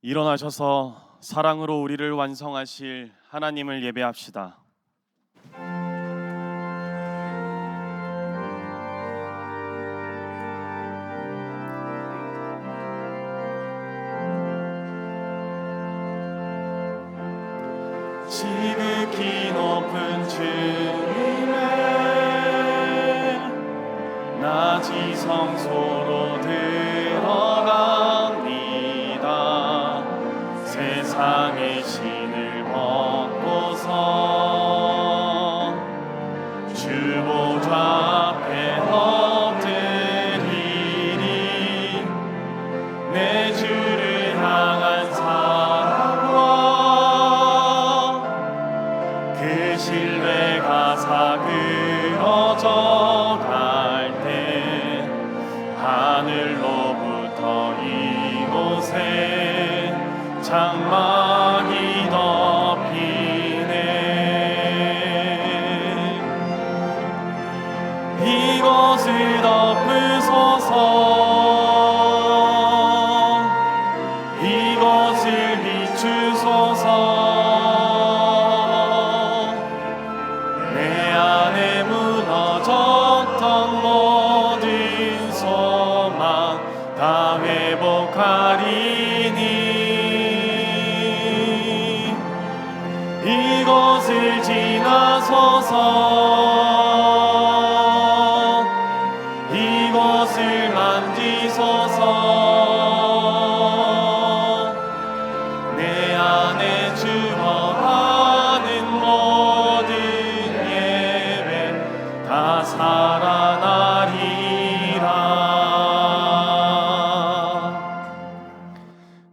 일어나셔서 사랑으로 우리를 완성하실 하나님을 예배합시다. 지극히 높은 주님의 낮이 성소로 들어갑니다. 세상의 신을 벗고서 주 보좌 앞에 엎드리리. 내 주를 향한 사랑과 그 신뢰가 사그러져 갈 때 하늘로부터 이곳에 장막이 덮이네. 이것을 덮으소서. 이것을 비추소서. 내 안에 무너졌던 모든 소망 다 회복하리니. 이것을 지나소서. 이것을 만지소서. 내 안에 죽어가는 모든 예외 다 살아나리라.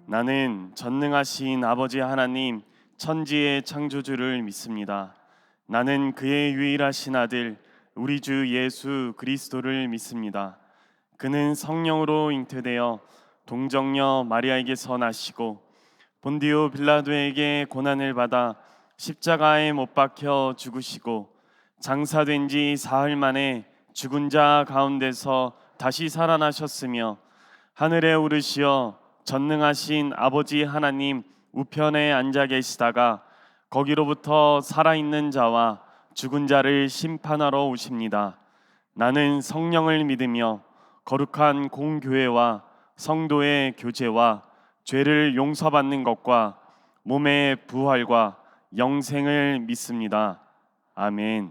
나는 전능하신 아버지 하나님 천지의 창조주를 믿습니다. 나는 그의 유일하신 아들 우리 주 예수 그리스도를 믿습니다. 그는 성령으로 잉태되어 동정녀 마리아에게서 나시고 본디오 빌라도에게 고난을 받아 십자가에 못 박혀 죽으시고 장사된 지 사흘 만에 죽은 자 가운데서 다시 살아나셨으며 하늘에 오르시어 전능하신 아버지 하나님 우편에 앉아 계시다가 거기로부터 살아있는 자와 죽은 자를 심판하러 오십니다. 나는 성령을 믿으며 거룩한 공교회와 성도의 교제와 죄를 용서받는 것과 몸의 부활과 영생을 믿습니다. 아멘.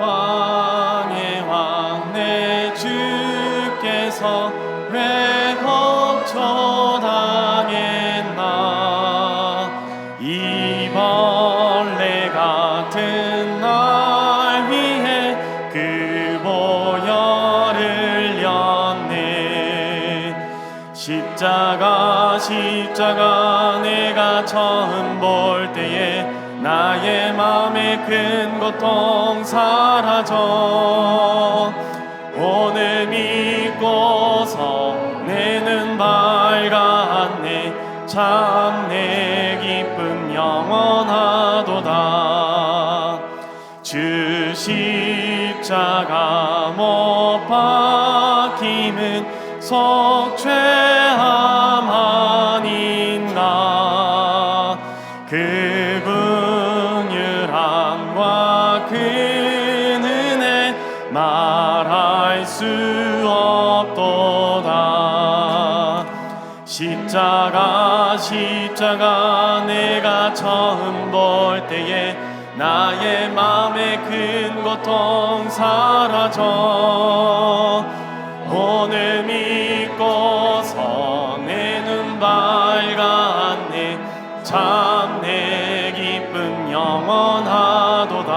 만왕의 왕 내 주께서 왜 걱정하겠나. 이 벌레 같은 날 위해 그 보혈을 흘렸네. 십자가 내가 처음 볼 때에 나의 맘에 큰 고통 사라져. 오늘 믿고서 내 눈 밝았네. 참 내 기쁨 영원하도다. 주 십자가 못 박힘은 속죄함 아닌가. 그 긍휼함과 그 은혜 말할 수 없도다. 십자가 내가 처음 볼 때에 나의 맘에 큰 고통 사라져. 오늘 믿고서 내 눈 밝았네. 참 내 기쁨 영원하도다.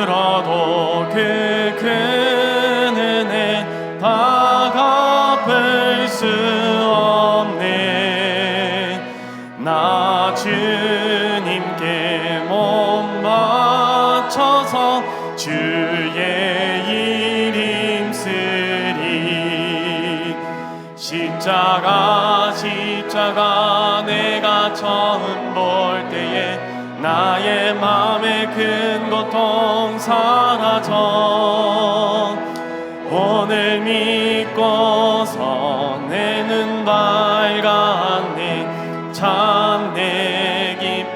늘으라도 그 큰 은혜 다 갚을 수 없네. 나 주님께 주의 일 힘쓰리. 십자가 내가 처음 볼 때에 나의 마음의 큰 고통 사라져. 오늘 믿고서 내 눈 밝았네. 참 내 기쁨.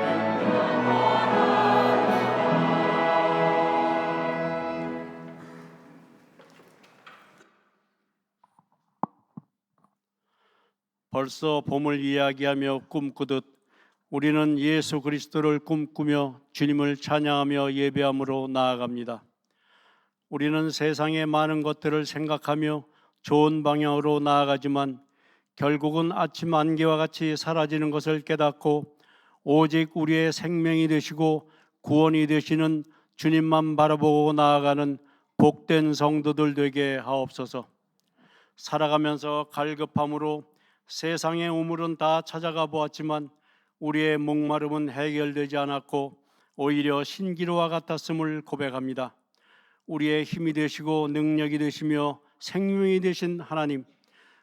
벌써 봄을 이야기하며 꿈꾸듯 우리는 예수 그리스도를 꿈꾸며 주님을 찬양하며 예배함으로 나아갑니다. 우리는 세상의 많은 것들을 생각하며 좋은 방향으로 나아가지만 결국은 아침 안개와 같이 사라지는 것을 깨닫고 오직 우리의 생명이 되시고 구원이 되시는 주님만 바라보고 나아가는 복된 성도들 되게 하옵소서. 살아가면서 갈급함으로 세상의 우물은 다 찾아가 보았지만 우리의 목마름은 해결되지 않았고 오히려 신기루와 같았음을 고백합니다. 우리의 힘이 되시고 능력이 되시며 생명이 되신 하나님,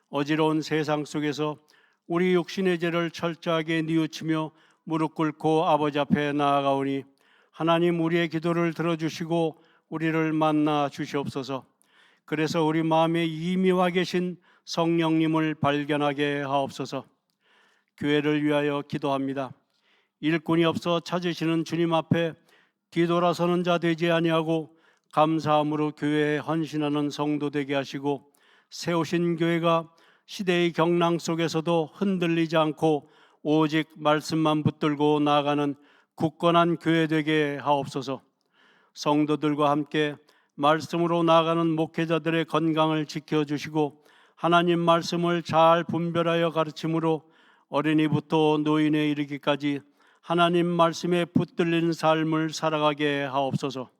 어지러운 세상 속에서 우리 육신의 죄를 철저하게 뉘우치며 무릎 꿇고 아버지 앞에 나아가오니 하나님, 우리의 기도를 들어주시고 우리를 만나 주시옵소서. 그래서 우리 마음에 이미 와 계신 성령님을 발견하게 하옵소서. 교회를 위하여 기도합니다. 일꾼이 없어 찾으시는 주님 앞에 뒤돌아서는 자 되지 아니하고 감사함으로 교회에 헌신하는 성도 되게 하시고, 세우신 교회가 시대의 경랑 속에서도 흔들리지 않고 오직 말씀만 붙들고 나아가는 굳건한 교회 되게 하옵소서. 성도들과 함께 말씀으로 나아가는 목회자들의 건강을 지켜주시고 하나님 말씀을 잘 분별하여 가르침으로 어린이부터 노인에 이르기까지 하나님 말씀에 붙들린 삶을 살아가게 하옵소서.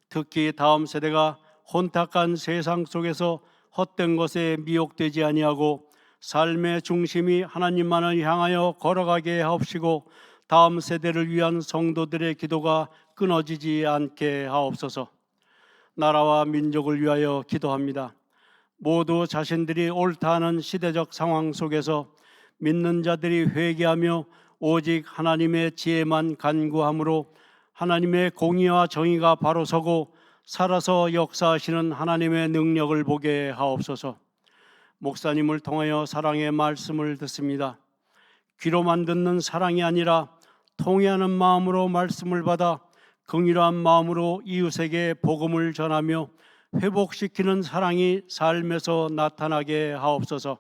특히 다음 세대가 혼탁한 세상 속에서 헛된 것에 미혹되지 아니하고 삶의 중심이 하나님만을 향하여 걸어가게 하옵시고 다음 세대를 위한 성도들의 기도가 끊어지지 않게 하옵소서. 나라와 민족을 위하여 기도합니다. 모두 자신들이 옳다 하는 시대적 상황 속에서 믿는 자들이 회개하며 오직 하나님의 지혜만 간구함으로 하나님의 공의와 정의가 바로 서고 살아서 역사하시는 하나님의 능력을 보게 하옵소서. 목사님을 통하여 사랑의 말씀을 듣습니다. 귀로만 듣는 사랑이 아니라 통회하는 마음으로 말씀을 받아 긍휼한 마음으로 이웃에게 복음을 전하며 회복시키는 사랑이 삶에서 나타나게 하옵소서.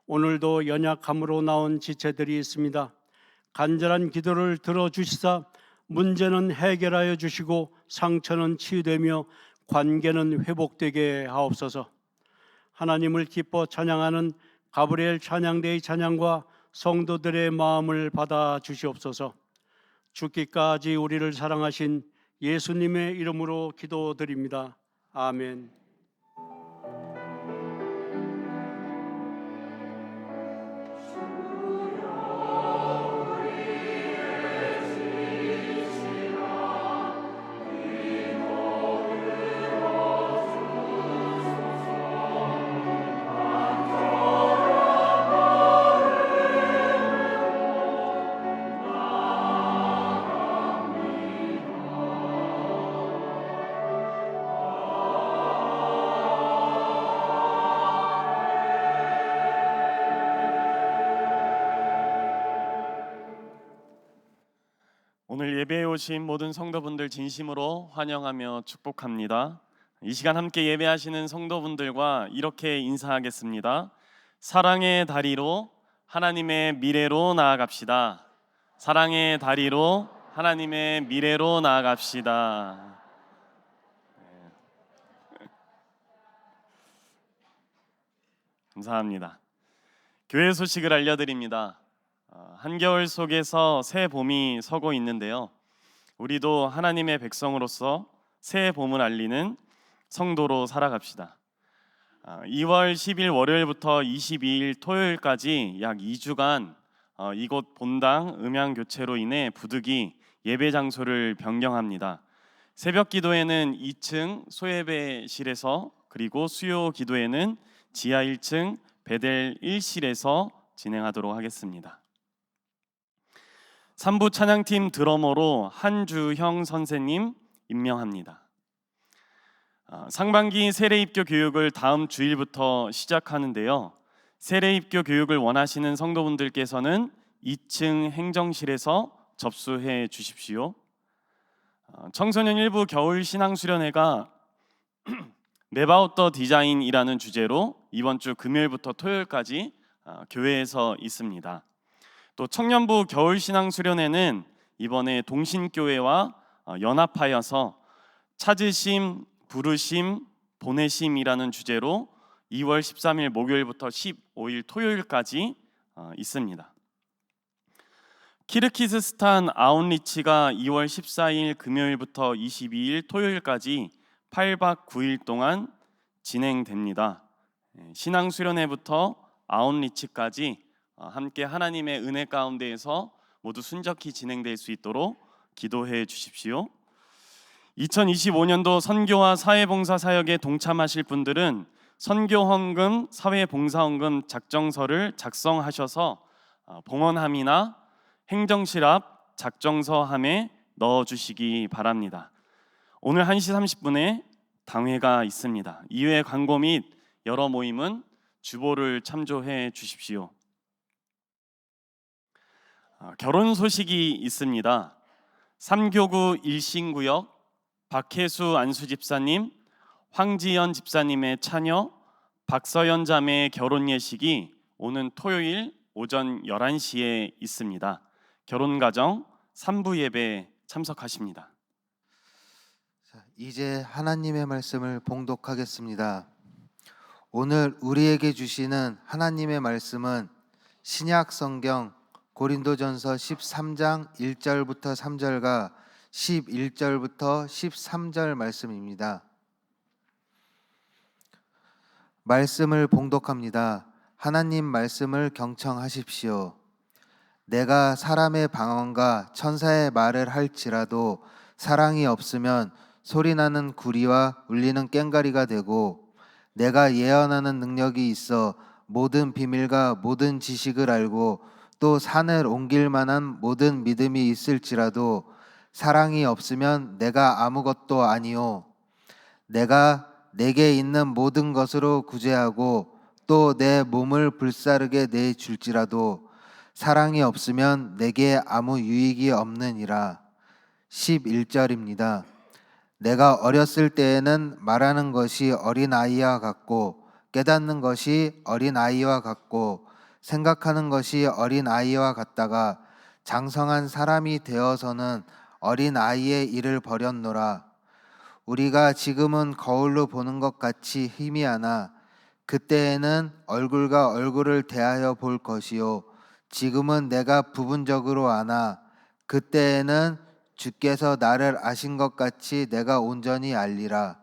오늘도 연약함으로 나온 지체들이 있습니다. 간절한 기도를 들어주시사 문제는 해결하여 주시고 상처는 치유되며 관계는 회복되게 하옵소서. 하나님을 기뻐 찬양하는 가브리엘 찬양대의 찬양과 성도들의 마음을 받아 주시옵소서. 죽기까지 우리를 사랑하신 예수님의 이름으로 기도드립니다. 아멘. 오늘 예배에 오신 모든 성도분들 진심으로 환영하며 축복합니다. 이 시간 함께 예배하시는 성도분들과 이렇게 인사하겠습니다. 사랑의 다리로 하나님의 미래로 나아갑시다. 사랑의 다리로 하나님의 미래로 나아갑시다. 감사합니다. 교회 소식을 알려드립니다. 한겨울 속에서 새 봄이 서고 있는데요. 우리도 하나님의 백성으로서 새 봄을 알리는 성도로 살아갑시다. 2월 10일 월요일부터 22일 토요일까지 약 2주간 이곳 본당 음향 교체로 인해 부득이 예배 장소를 변경합니다. 새벽 기도회는 2층 소예배실에서, 그리고 수요 기도회는 지하 1층 베델 1실에서 진행하도록 하겠습니다. 3부 찬양팀 드러머로 한주형 선생님 임명합니다. 상반기 세례입교 교육을 다음 주일부터 시작하는데요. 세례입교 교육을 원하시는 성도분들께서는 2층 행정실에서 접수해 주십시오. 청소년 일부 겨울 신앙수련회가 맵아웃 더 디자인이라는 주제로 이번 주 금요일부터 토요일까지 교회에서 있습니다. 또 청년부 겨울 신앙수련회는 이번에 동신교회와 연합하여서 찾으심, 부르심, 보내심이라는 주제로 2월 13일 목요일부터 15일 토요일까지 있습니다. 키르기스스탄 아웃리치가 2월 14일 금요일부터 22일 토요일까지 8박 9일 동안 진행됩니다. 신앙수련회부터 아웃리치까지 함께 하나님의 은혜 가운데에서 모두 순적히 진행될 수 있도록 기도해 주십시오. 2025년도 선교와 사회봉사 사역에 동참하실 분들은 선교헌금, 사회봉사헌금 작정서를 작성하셔서 봉헌함이나 행정실 앞 작정서함에 넣어주시기 바랍니다. 오늘 1시 30분에 당회가 있습니다. 이외의 광고 및 여러 모임은 주보를 참조해 주십시오. 결혼 소식이 있습니다. 3교구 일신구역 박혜수 안수 집사님, 황지연 집사님의 차녀 박서연 자매의 결혼 예식이 오는 토요일 오전 11시에 있습니다. 결혼가정 3부 예배에 참석하십니다. 이제 하나님의 말씀을 봉독하겠습니다. 오늘 우리에게 주시는 하나님의 말씀은 신약 성경 고린도전서 13장 1절부터 3절과 11절부터 13절 말씀입니다. 말씀을 봉독합니다. 하나님 말씀을 경청하십시오. 내가 사람의 방언과 천사의 말을 할지라도 사랑이 없으면 소리나는 구리와 울리는 꽹과리가 되고, 내가 예언하는 능력이 있어 모든 비밀과 모든 지식을 알고 또 산을 옮길 만한 모든 믿음이 있을지라도 사랑이 없으면 내가 아무것도 아니요. 내가 내게 있는 모든 것으로 구제하고 또 내 몸을 불사르게 내줄지라도 사랑이 없으면 내게 아무 유익이 없느니라. 11절입니다. 내가 어렸을 때에는 말하는 것이 어린아이와 같고 깨닫는 것이 어린아이와 같고 생각하는 것이 어린아이와 같다가 장성한 사람이 되어서는 어린아이의 일을 버렸노라. 우리가 지금은 거울로 보는 것 같이 희미하나 그때에는 얼굴과 얼굴을 대하여 볼 것이요 지금은 내가 부분적으로 아나 그때에는 주께서 나를 아신 것 같이 내가 온전히 알리라.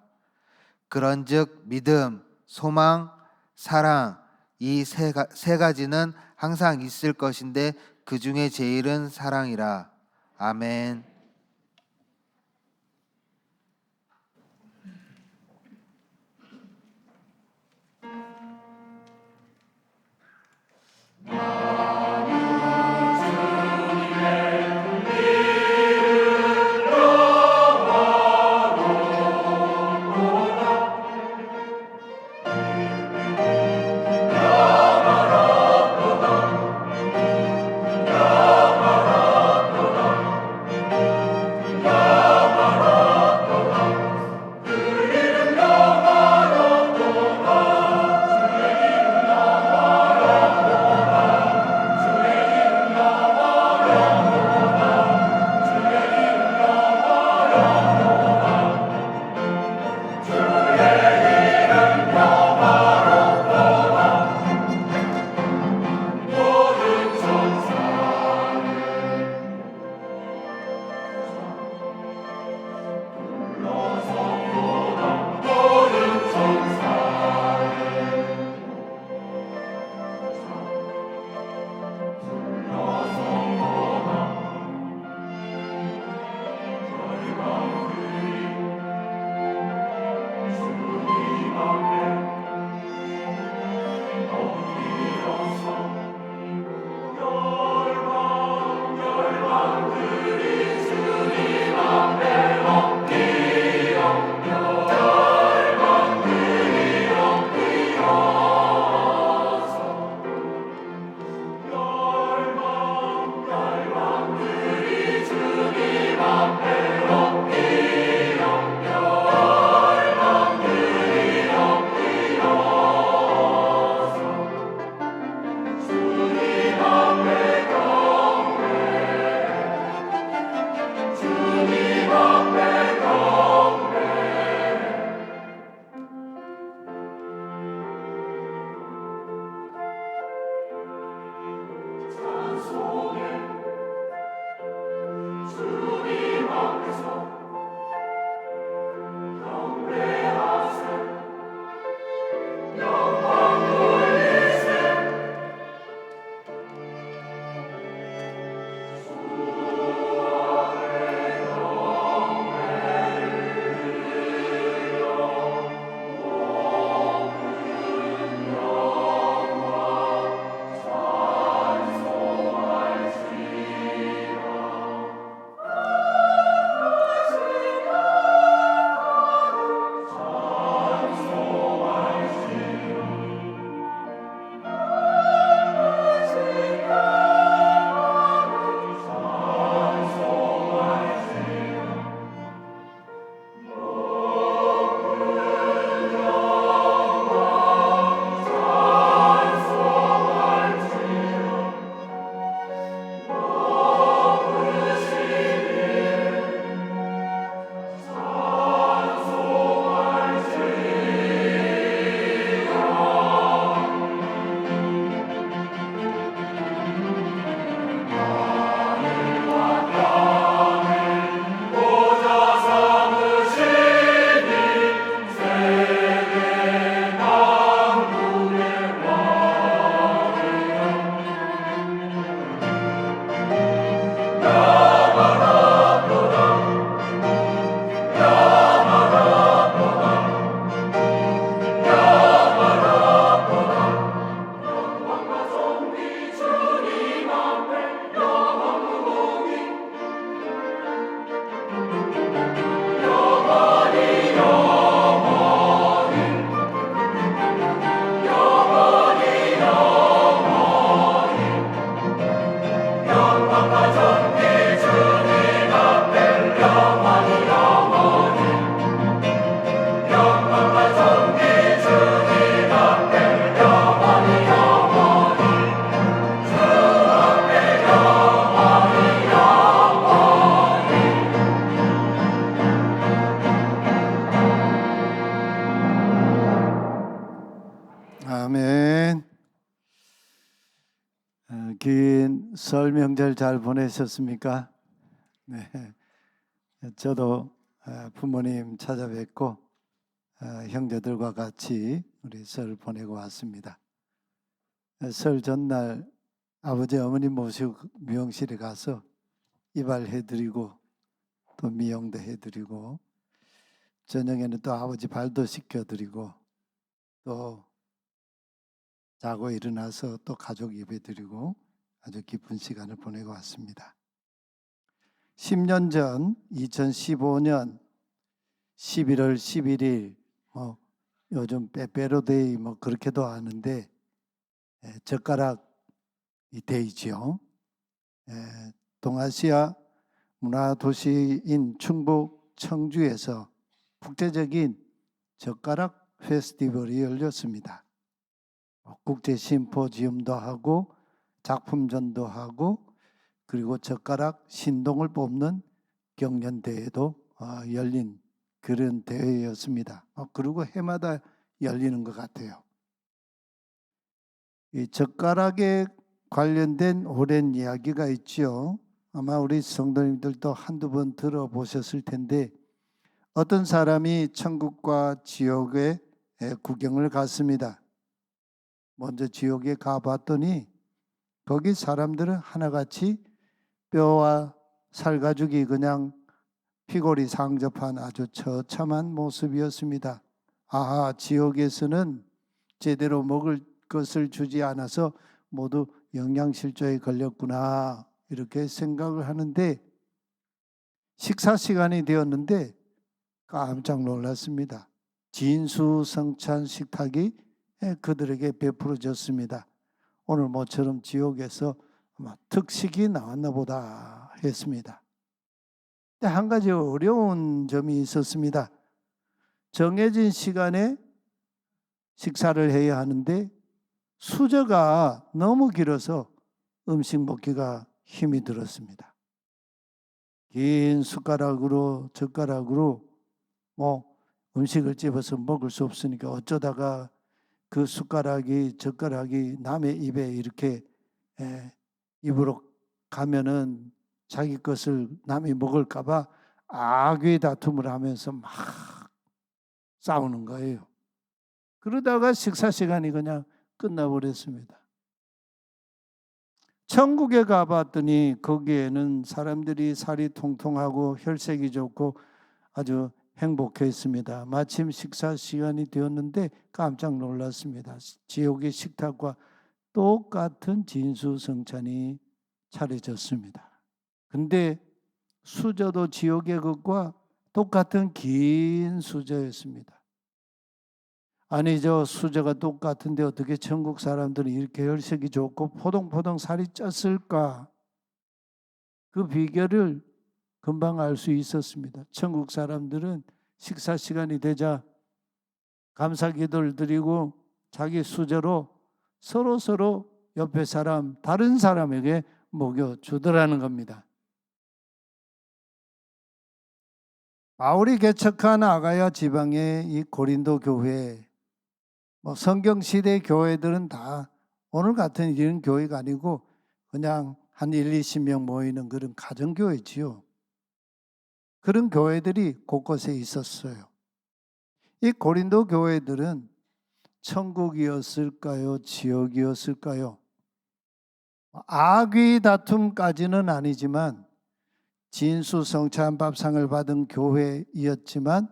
그런즉 믿음, 소망, 사랑 이 세 가지는 항상 있을 것인데 그 중에 제일은 사랑이라. 아멘. 설 명절 잘 보내셨습니까? 네, 저도 부모님 찾아뵙고 형제들과 같이 우리 설 보내고 왔습니다. 설 전날 아버지 어머니 모시고 미용실에 가서 이발해드리고 또 미용도 해드리고 저녁에는 또 아버지 발도 씻겨드리고 또 자고 일어나서 또 가족 예배드리고 아주 기쁜 시간을 보내고 왔습니다. 10년 전 2015년 11월 11일 요즘 빼빼로데이 그렇게도 하는데 젓가락 데이지요. 동아시아 문화도시인 충북 청주에서 국제적인 젓가락 페스티벌이 열렸습니다. 국제 심포지움도 하고 작품전도 하고 그리고 젓가락 신동을 뽑는 경연대회도 열린 그런 대회였습니다. 그리고 해마다 열리는 것 같아요. 이 젓가락에 관련된 오랜 이야기가 있죠. 아마 우리 성도님들도 한두 번 들어보셨을 텐데 어떤 사람이 천국과 지옥에 구경을 갔습니다. 먼저 지옥에 가봤더니 거기 사람들은 하나같이 뼈와 살가죽이 그냥 피골이 상접한 아주 처참한 모습이었습니다. 아하, 지옥에서는 제대로 먹을 것을 주지 않아서 모두 영양실조에 걸렸구나 이렇게 생각을 하는데 식사 시간이 되었는데 깜짝 놀랐습니다. 진수성찬 식탁이 그들에게 베풀어졌습니다. 오늘 모처럼 지옥에서 아마 특식이 나왔나 보다 했습니다. 한 가지 어려운 점이 있었습니다. 정해진 시간에 식사를 해야 하는데 수저가 너무 길어서 음식 먹기가 힘이 들었습니다. 긴 숟가락으로 젓가락으로 음식을 집어서 먹을 수 없으니까 어쩌다가 그 젓가락이 남의 입에 이렇게 입으로 가면은 자기 것을 남이 먹을까 봐 악의 다툼을 하면서 막 싸우는 거예요. 그러다가 식사 시간이 그냥 끝나버렸습니다. 천국에 가봤더니 거기에는 사람들이 살이 통통하고 혈색이 좋고 아주 행복했습니다. 마침 식사 시간이 되었는데 깜짝 놀랐습니다. 지옥의 식탁과 똑같은 진수성찬이 차려졌습니다. 근데 수저도 지옥의 것과 똑같은 긴 수저였습니다. 아니 저 수저가 똑같은데 어떻게 천국 사람들은 이렇게 혈색이 좋고 포동포동 살이 쪘을까? 그 비결을 금방 알 수 있었습니다. 천국 사람들은 식사 시간이 되자 감사기도를 드리고 자기 수저로 서로 옆에 사람, 다른 사람에게 먹여주더라는 겁니다. 바울이 개척한 아가야 지방의 이 고린도 교회, 성경시대 교회들은 다 오늘 같은 이런 교회가 아니고 그냥 한 1, 20명 모이는 그런 가정교회지요. 그런 교회들이 곳곳에 있었어요. 이 고린도 교회들은 천국이었을까요? 지옥이었을까요? 악의 다툼까지는 아니지만 진수성찬 밥상을 받은 교회이었지만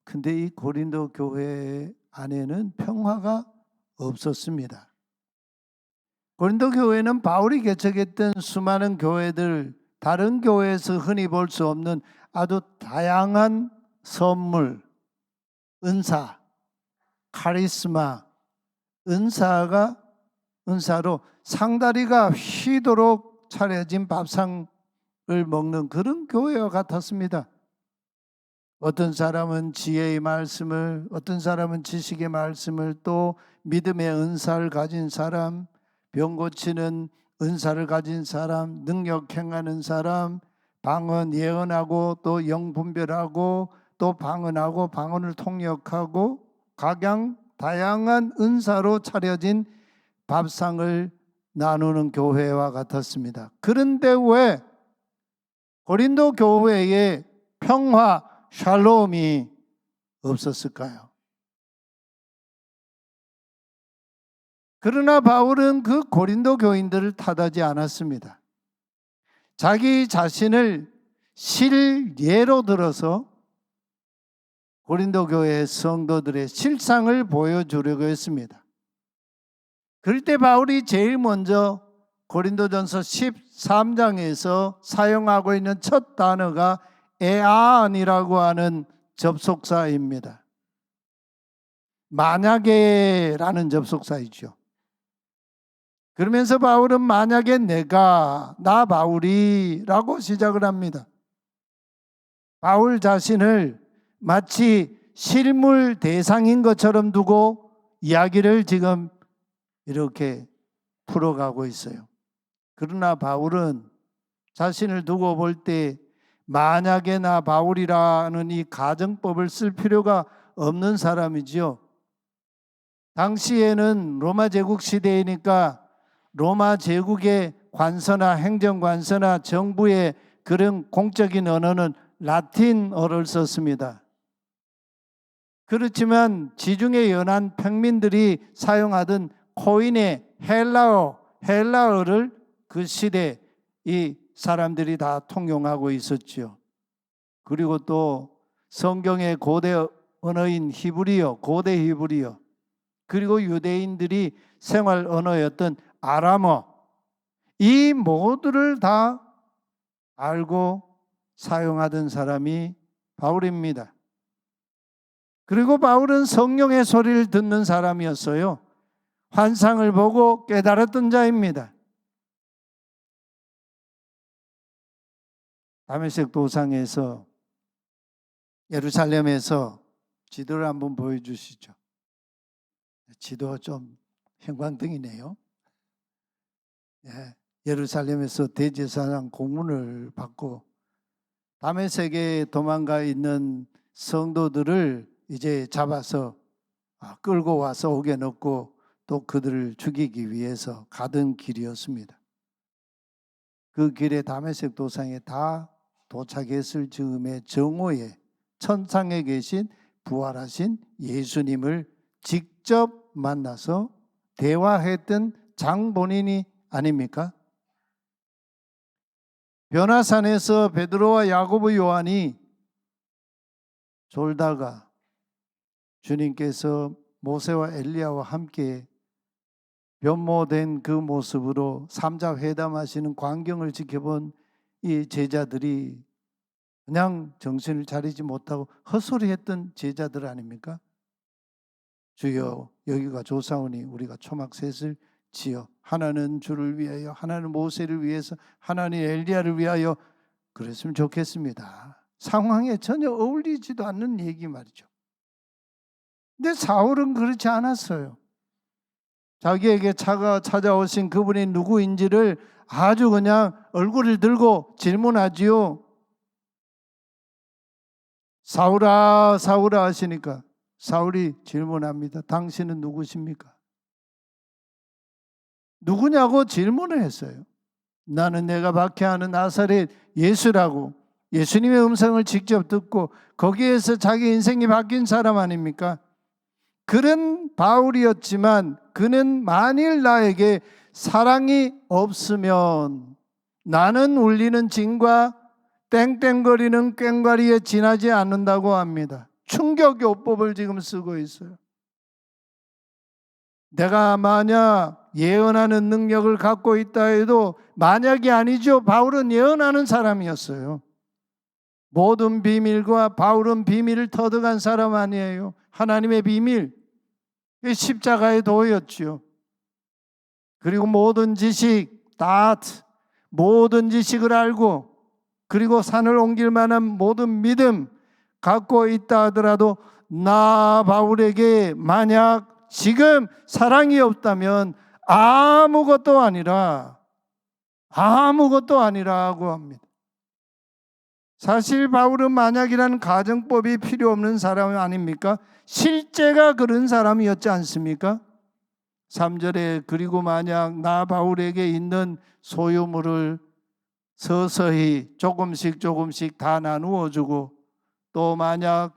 근데 이 고린도 교회 안에는 평화가 없었습니다. 고린도 교회는 바울이 개척했던 수많은 교회들, 다른 교회에서 흔히 볼 수 없는 아주 다양한 선물, 은사, 카리스마, 은사로 상다리가 휘도록 차려진 밥상을 먹는 그런 교회와 같았습니다. 어떤 사람은 지혜의 말씀을, 어떤 사람은 지식의 말씀을, 또 믿음의 은사를 가진 사람, 병 고치는 은사를 가진 사람, 능력 행하는 사람, 방언 예언하고 또 영분별하고 또 방언하고 방언을 통역하고 각양 다양한 은사로 차려진 밥상을 나누는 교회와 같았습니다. 그런데 왜 고린도 교회에 평화, 샬롬이 없었을까요? 그러나 바울은 그 고린도 교인들을 탓하지 않았습니다. 자기 자신을 실예로 들어서 고린도 교회 성도들의 실상을 보여주려고 했습니다. 그럴 때 바울이 제일 먼저 고린도전서 13장에서 사용하고 있는 첫 단어가 에안이라고 하는 접속사입니다. 만약에라는 접속사이죠. 그러면서 바울은 만약에 나 바울이라고 시작을 합니다. 바울 자신을 마치 실물 대상인 것처럼 두고 이야기를 지금 이렇게 풀어가고 있어요. 그러나 바울은 자신을 두고 볼 때 만약에 나 바울이라는 이 가정법을 쓸 필요가 없는 사람이지요. 당시에는 로마 제국 시대이니까 로마 제국의 관서나 행정관서나 정부의 그런 공적인 언어는 라틴어를 썼습니다. 그렇지만 지중해 연안 평민들이 사용하던 코인의 헬라어를 그 시대 이 사람들이 다 통용하고 있었죠. 그리고 또 성경의 고대 언어인 히브리어, 고대 히브리어, 그리고 유대인들이 생활 언어였던 아람어, 이 모두를 다 알고 사용하던 사람이 바울입니다. 그리고 바울은 성령의 소리를 듣는 사람이었어요. 환상을 보고 깨달았던 자입니다. 다메섹 도상에서 예루살렘에서 지도를 한번 보여주시죠. 지도 좀 형광등이네요. 예루살렘에서 대제사장 공문을 받고 다메섹에 도망가 있는 성도들을 이제 잡아서 끌고 와서 옥에 넣고 또 그들을 죽이기 위해서 가던 길이었습니다. 그 길에 다메섹 도상에 다 도착했을 즈음에 정오에 천상에 계신 부활하신 예수님을 직접 만나서 대화했던 장본인이 아닙니까? 변화산에서 베드로와 야고보 요한이 졸다가 주님께서 모세와 엘리야와 함께 변모된 그 모습으로 삼자회담하시는 광경을 지켜본 이 제자들이 그냥 정신을 차리지 못하고 헛소리했던 제자들 아닙니까? 주여, 여기가 조사오니 우리가 초막셋을 지어 하나는 주를 위하여, 하나는 모세를 위해서, 하나는 엘리야를 위하여 그랬으면 좋겠습니다. 상황에 전혀 어울리지도 않는 얘기 말이죠. 근데 사울은 그렇지 않았어요. 자기에게 찾아오신 그분이 누구인지를 아주 그냥 얼굴을 들고 질문하지요. 사울아, 사울아 하시니까 사울이 질문합니다. 당신은 누구십니까? 누구냐고 질문을 했어요. 나는 내가 박해하는 나사렛 예수라고. 예수님의 음성을 직접 듣고 거기에서 자기 인생이 바뀐 사람 아닙니까? 그런 바울이었지만 그는 만일 나에게 사랑이 없으면 나는 울리는 징과 땡땡거리는 꽹과리에 지나지 않는다고 합니다. 충격요법을 지금 쓰고 있어요. 내가 만약 예언하는 능력을 갖고 있다 해도 만약이 아니죠. 바울은 예언하는 사람이었어요. 모든 비밀과 바울은 비밀을 터득한 사람 아니에요. 하나님의 비밀, 십자가의 도였죠. 그리고 모든 지식, 모든 지식을 알고 그리고 산을 옮길 만한 모든 믿음 갖고 있다 하더라도 나 바울에게 만약 지금 사랑이 없다면 아무것도 아니라고 합니다. 사실 바울은 만약이라는 가정법이 필요 없는 사람 아닙니까? 실제가 그런 사람이었지 않습니까? 3절에 그리고 만약 나 바울에게 있는 소유물을 서서히 조금씩 다 나누어 주고 또 만약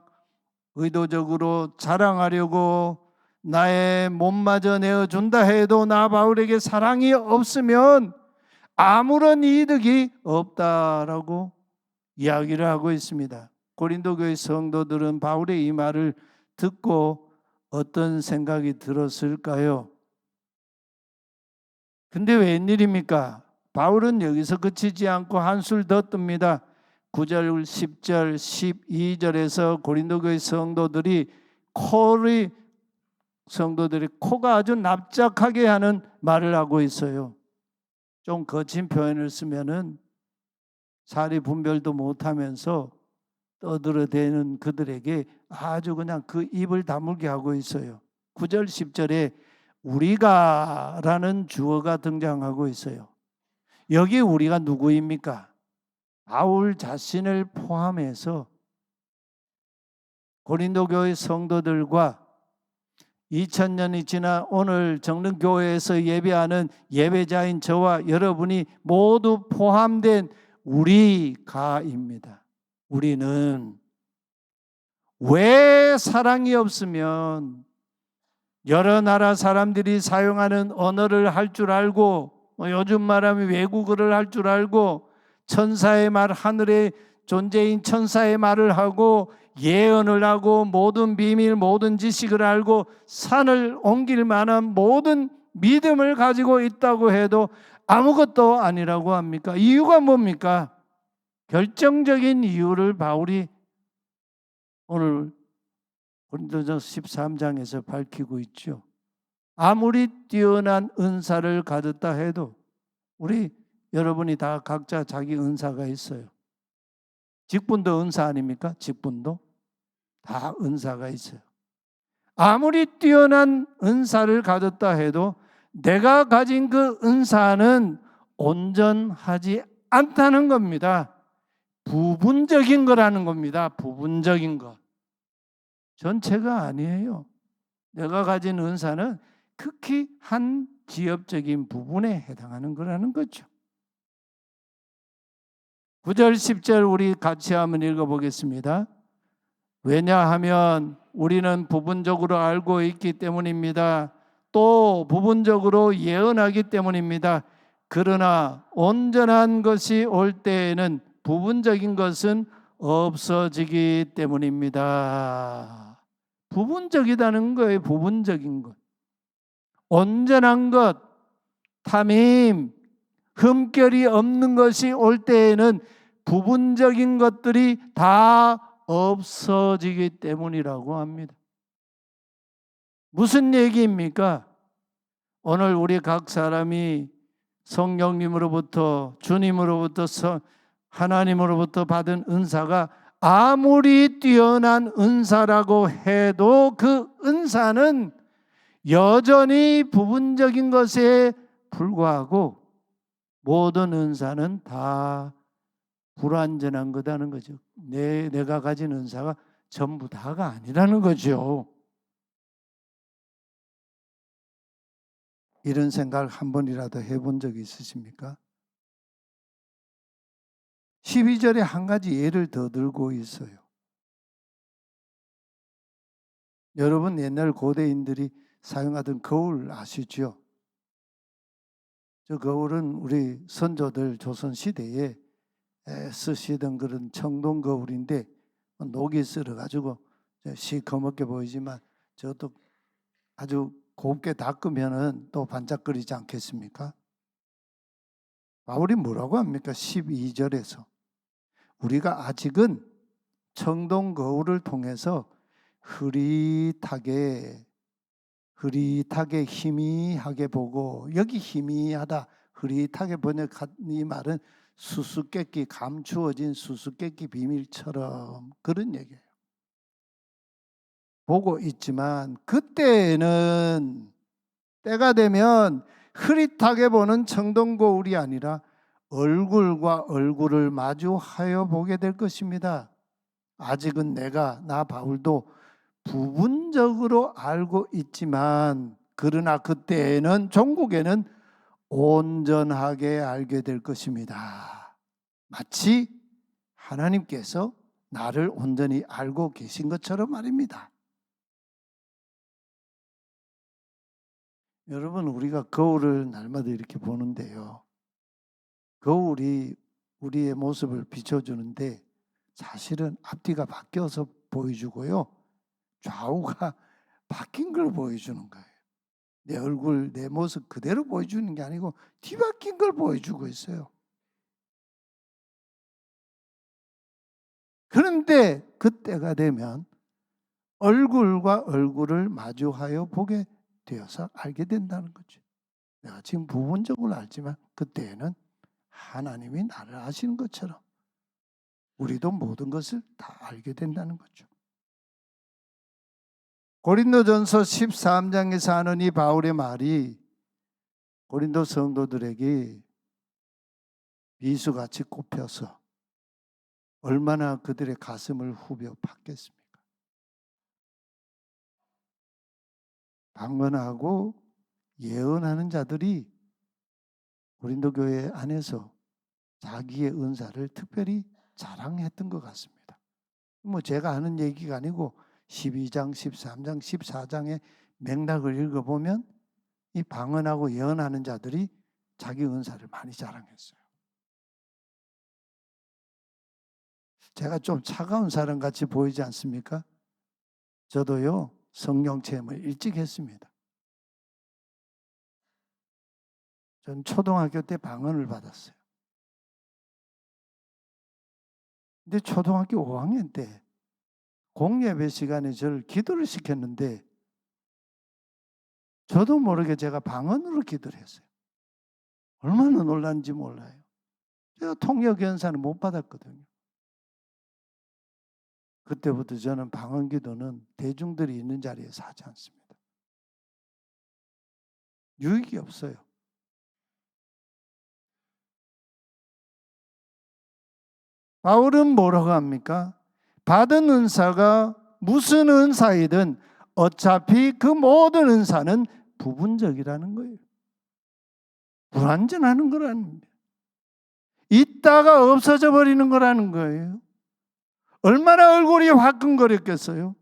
의도적으로 자랑하려고 나의 몸마저 내어준다 해도 나 바울에게 사랑이 없으면 아무런 이득이 없다라고 이야기를 하고 있습니다. 고린도 교회 성도들은 바울의 이 말을 듣고 어떤 생각이 들었을까요? 근데 웬일입니까? 바울은 여기서 그치지 않고 한술 더 뜹니다. 9절, 10절, 12절에서 고린도 교회 성도들이 코가 아주 납작하게 하는 말을 하고 있어요. 좀 거친 표현을 쓰면은 사리 분별도 못하면서 떠들어대는 그들에게 아주 그냥 그 입을 다물게 하고 있어요. 9절, 10절에 우리가라는 주어가 등장하고 있어요. 여기 우리가 누구입니까? 바울 자신을 포함해서 고린도 교회 성도들과 2000년이 지나 오늘 정릉교회에서 예배하는 예배자인 저와 여러분이 모두 포함된 우리가입니다. 우리는 왜 사랑이 없으면 여러 나라 사람들이 사용하는 언어를 할 줄 알고 요즘 말하면 외국어를 할 줄 알고 천사의 말, 하늘의 존재인 천사의 말을 하고 예언을 하고 모든 비밀, 모든 지식을 알고 산을 옮길 만한 모든 믿음을 가지고 있다고 해도 아무것도 아니라고 합니까? 이유가 뭡니까? 결정적인 이유를 바울이 오늘 고린도전서 13장에서 밝히고 있죠. 아무리 뛰어난 은사를 가졌다 해도 우리 여러분이 다 각자 자기 은사가 있어요. 직분도 은사 아닙니까? 직분도 다 은사가 있어요. 아무리 뛰어난 은사를 가졌다 해도 내가 가진 그 은사는 온전하지 않다는 겁니다. 부분적인 거라는 겁니다. 부분적인 것. 전체가 아니에요. 내가 가진 은사는 극히 한 지엽적인 부분에 해당하는 거라는 거죠. 9절, 10절 우리 같이 한번 읽어보겠습니다. 왜냐하면 우리는 부분적으로 알고 있기 때문입니다. 또 부분적으로 예언하기 때문입니다. 그러나 온전한 것이 올 때에는 부분적인 것은 없어지기 때문입니다. 부분적이라는 거예요. 부분적인 것. 온전한 것, 탐임, 흠결이 없는 것이 올 때에는 부분적인 것들이 다 없어지기 때문이라고 합니다. 무슨 얘기입니까? 오늘 우리 각 사람이 성령님으로부터 주님으로부터 하나님으로부터 받은 은사가 아무리 뛰어난 은사라고 해도 그 은사는 여전히 부분적인 것에 불과하고 모든 은사는 다 불완전한 거다는 거죠. 내가 가진 은사가 전부 다가 아니라는 거죠. 이런 생각을 한 번이라도 해본 적이 있으십니까? 12절에 한 가지 예를 더 들고 있어요. 여러분 옛날 고대인들이 사용하던 거울 아시죠? 저 거울은 우리 선조들 조선시대에 쓰시던 그런 청동 거울인데 녹이 쓸어가지고 시커멓게 보이지만 저것도 아주 곱게 닦으면은 또 반짝거리지 않겠습니까? 바울이 뭐라고 합니까? 12절에서 우리가 아직은 청동 거울을 통해서 흐릿하게 희미하게 보고, 여기 희미하다 흐릿하게 번역한 이 말은 수수께끼, 감추어진 수수께끼 비밀처럼 그런 얘기예요. 보고 있지만 그때는 때가 되면 흐릿하게 보는 청동 거울이 아니라 얼굴과 얼굴을 마주하여 보게 될 것입니다. 아직은 나 바울도 부분적으로 알고 있지만 그러나 그때에는 종국에는 온전하게 알게 될 것입니다. 마치 하나님께서 나를 온전히 알고 계신 것처럼 말입니다. 여러분, 우리가 거울을 날마다 이렇게 보는데요, 거울이 우리의 모습을 비춰주는데 사실은 앞뒤가 바뀌어서 보여주고요, 좌우가 바뀐 걸 보여주는 거예요. 내 얼굴, 내 모습 그대로 보여주는 게 아니고 뒤바뀐 걸 보여주고 있어요. 그런데 그때가 되면 얼굴과 얼굴을 마주하여 보게 되어서 알게 된다는 거죠. 내가 지금 부분적으로 알지만 그때에는 하나님이 나를 아시는 것처럼 우리도 모든 것을 다 알게 된다는 거죠. 고린도전서 13장에서 하는 이 바울의 말이 고린도 성도들에게 비수같이 꼽혀서 얼마나 그들의 가슴을 후벼 팠겠습니까? 방언하고 예언하는 자들이 고린도 교회 안에서 자기의 은사를 특별히 자랑했던 것 같습니다. 뭐 제가 하는 얘기가 아니고 12장, 13장, 14장의 맥락을 읽어보면 이 방언하고 예언하는 자들이 자기 은사를 많이 자랑했어요. 제가 좀 차가운 사람 같이 보이지 않습니까? 저도요, 성령 체험을 일찍 했습니다. 전 초등학교 때 방언을 받았어요. 근데 초등학교 5학년 때 공예배 시간에 저를 기도를 시켰는데 저도 모르게 제가 방언으로 기도를 했어요. 얼마나 놀랐는지 몰라요. 제가 통역 연사는 못 받았거든요. 그때부터 저는 방언 기도는 대중들이 있는 자리에서 하지 않습니다. 유익이 없어요. 바울은 뭐라고 합니까? 받은 은사가 무슨 은사이든 어차피 그 모든 은사는 부분적이라는 거예요. 불완전하는 거라는 거예요. 있다가 없어져 버리는 거라는 거예요. 얼마나 얼굴이 화끈거렸겠어요.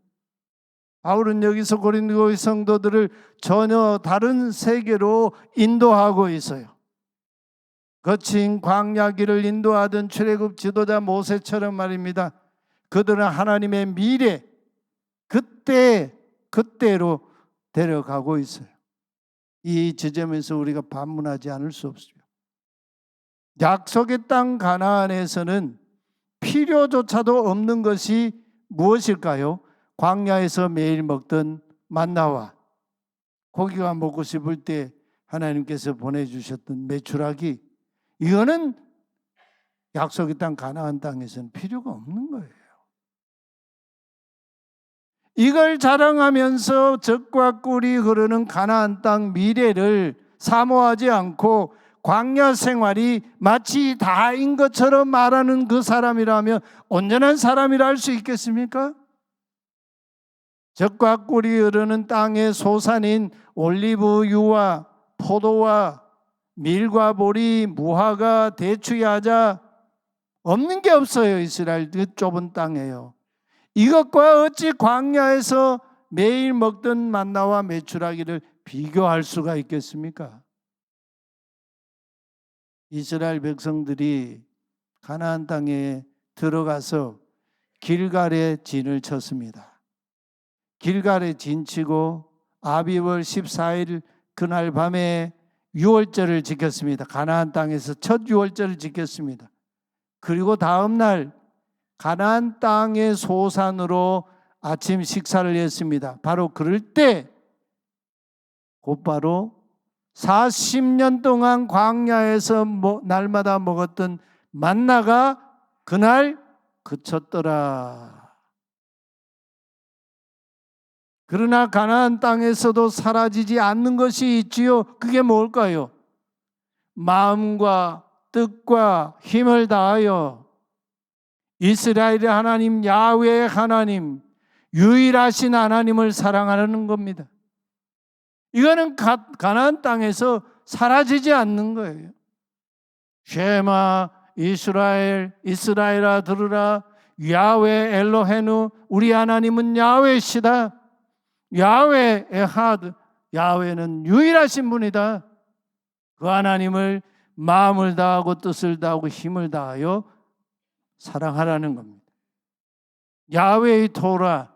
바울은 여기서 고린도 성도들을 전혀 다른 세계로 인도하고 있어요. 거친 광야 길을 인도하던 출애굽 지도자 모세처럼 말입니다. 그들은 하나님의 미래, 그때로 데려가고 있어요. 이 지점에서 우리가 반문하지 않을 수 없습니다. 약속의 땅 가나안에서는 필요조차도 없는 것이 무엇일까요? 광야에서 매일 먹던 만나와 고기가 먹고 싶을 때 하나님께서 보내주셨던 메추라기, 이거는 약속의 땅 가나안 땅에서는 필요가 없는 거예요. 이걸 자랑하면서 젖과 꿀이 흐르는 가나안 땅 미래를 사모하지 않고 광야 생활이 마치 다인 것처럼 말하는 그 사람이라면 온전한 사람이라 할 수 있겠습니까? 젖과 꿀이 흐르는 땅의 소산인 올리브유와 포도와 밀과 보리, 무화과, 대추야자 없는 게 없어요. 이스라엘 그 좁은 땅에요. 이것과 어찌 광야에서 매일 먹던 만나와 메추라기를 비교할 수가 있겠습니까? 이스라엘 백성들이 가나안 땅에 들어가서 길갈에 진을 쳤습니다. 길갈에 진치고 아비월 14일 그날 밤에 유월절을 지켰습니다. 가나안 땅에서 첫 유월절을 지켰습니다. 그리고 다음 날 가나안 땅의 소산으로 아침 식사를 했습니다. 바로 그럴 때 곧바로 40년 동안 광야에서 날마다 먹었던 만나가 그날 그쳤더라. 그러나 가나안 땅에서도 사라지지 않는 것이 있지요. 그게 뭘까요? 마음과 뜻과 힘을 다하여 이스라엘의 하나님 야훼의 하나님, 유일하신 하나님을 사랑하는 겁니다. 이거는 가나안 땅에서 사라지지 않는 거예요. 쉐마 이스라엘아 들으라. 야훼 엘로헤누, 우리 하나님은 야훼시다. 야훼 에하드, 야훼는 유일하신 분이다. 그 하나님을 마음을 다하고 뜻을 다하고 힘을 다하여 사랑하라는 겁니다. 야훼의 토라,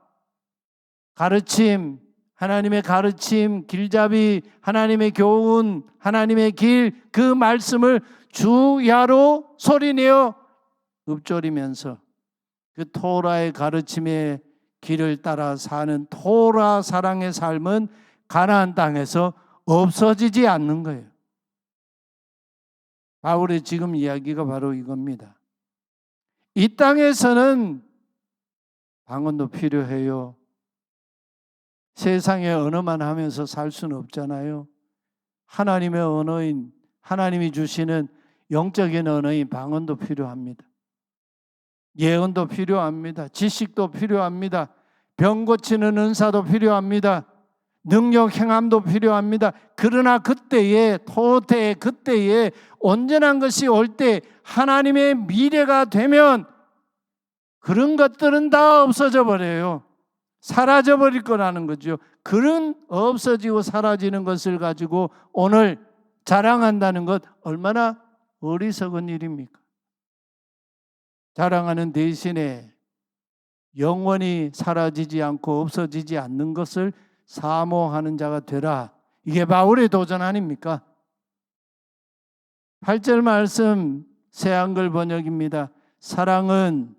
가르침, 하나님의 가르침, 길잡이, 하나님의 교훈, 하나님의 길, 그 말씀을 주야로 소리내어 읊조리면서 그 토라의 가르침의 길을 따라 사는 토라 사랑의 삶은 가나안 땅에서 없어지지 않는 거예요. 바울의 지금 이야기가 바로 이겁니다. 이 땅에서는 방언도 필요해요. 세상의 언어만 하면서 살 수는 없잖아요. 하나님의 언어인, 하나님이 주시는 영적인 언어인 방언도 필요합니다. 예언도 필요합니다. 지식도 필요합니다. 병 고치는 은사도 필요합니다. 능력 행함도 필요합니다. 그러나 그때에, 토태의 그때에 온전한 것이 올 때 하나님의 미래가 되면 그런 것들은 다 없어져 버려요. 사라져 버릴 거라는 거죠. 그런 없어지고 사라지는 것을 가지고 오늘 자랑한다는 것 얼마나 어리석은 일입니까? 자랑하는 대신에 영원히 사라지지 않고 없어지지 않는 것을 사모하는 자가 되라. 이게 바울의 도전 아닙니까? 8절 말씀 새 한글 번역입니다. 사랑은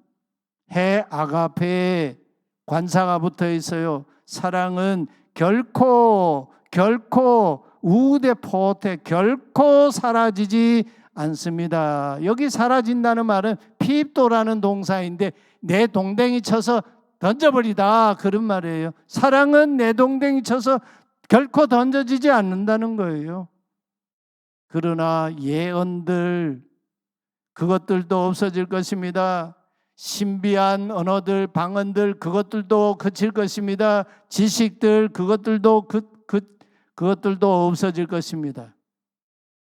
해 아가페에 관사가 붙어 있어요. 사랑은 결코 우대 포테 결코 사라지지 않습니다. 여기 사라진다는 말은 피입도라는 동사인데 내 동댕이 쳐서 던져버리다 그런 말이에요. 사랑은 내 동댕이 쳐서 결코 던져지지 않는다는 거예요. 그러나 예언들 그것들도 없어질 것입니다. 신비한 언어들, 방언들 그것들도 그칠 것입니다. 지식들 그것들도 그것들도 없어질 것입니다.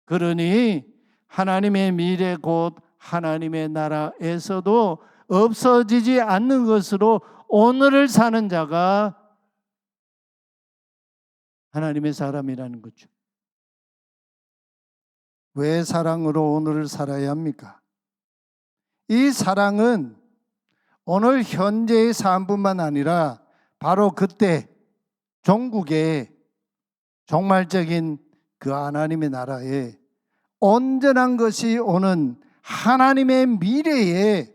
그러니 하나님의 미래 곧 하나님의 나라에서도 없어지지 않는 것으로 오늘을 사는 자가 하나님의 사람이라는 거죠. 왜 사랑으로 오늘을 살아야 합니까? 이 사랑은 오늘 현재의 삶뿐만 아니라 바로 그때 종국의 종말적인 그 하나님의 나라에 온전한 것이 오는 하나님의 미래에